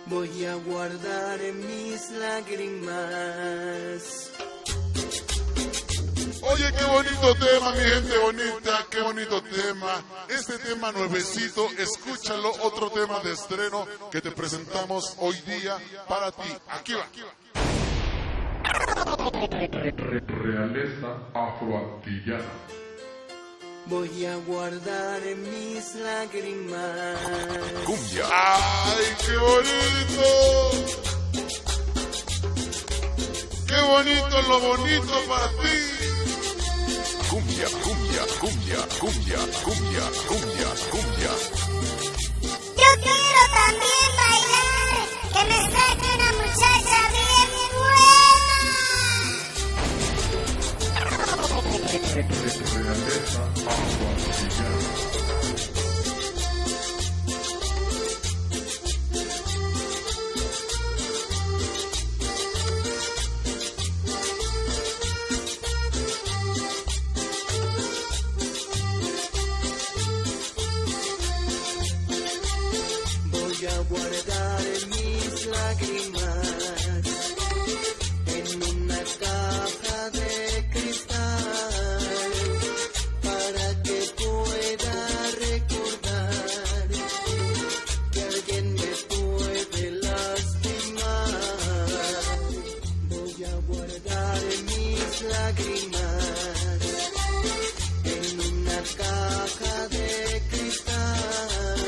voy a guardar mis lágrimas. Oye, qué bonito tema, mi gente bonita, qué bonito tema. Este tema nuevecito, escúchalo, otro tema de estreno que te presentamos hoy día para ti. Aquí va. Realeza afroantillana. Voy a guardar mis lágrimas. Cumbia. ¡Ay, qué bonito! ¡Qué bonito lo bonito para ti! Cumbia, cumbia, cumbia, cumbia, cumbia, cumbia, cumbia. Yo quiero también bailar, que me saque una muchacha bien Realeza afroantillana. Voy a guardar mis lágrimas en una caja de cristal para que pueda recordar que alguien me puede lastimar. Voy a guardar mis lágrimas en una caja de cristal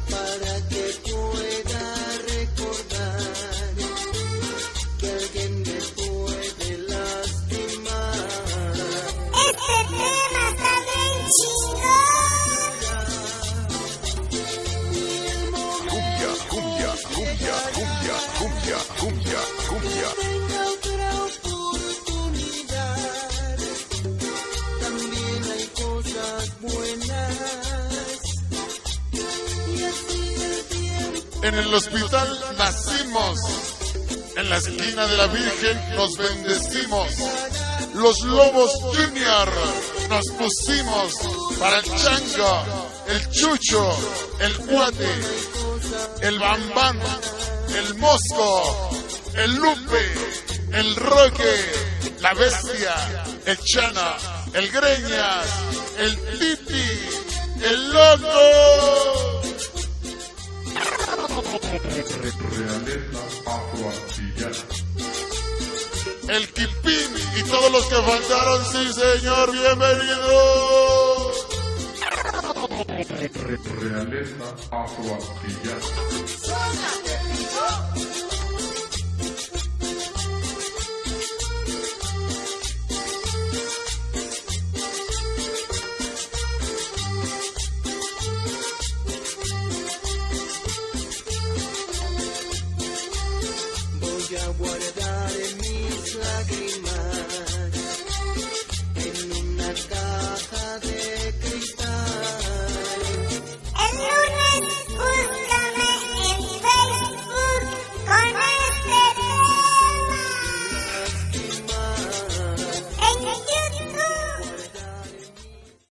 para que pueda recordar que alguien me puede lastimar. Este tema está bien chingón. Cumbia, cumbia, cumbia, cumbia, cumbia, cumbia, cumbia. Tenga otra oportunidad. También hay cosas buenas. Y así el tiempo. En el hospital nacimos, en la esquina de la Virgen nos bendecimos. Los Lobos Junior nos pusimos para el Chango, el Chucho, el Cuate, el Bambán, el Mosco, el Lupe, el Roque, la Bestia, el Chana, el Greñas, el Titi, el Loco. Realeza afroantillana. El Kipín y todos los que faltaron, sí señor, bienvenidos. Realeza afroantillana. Zona de piso.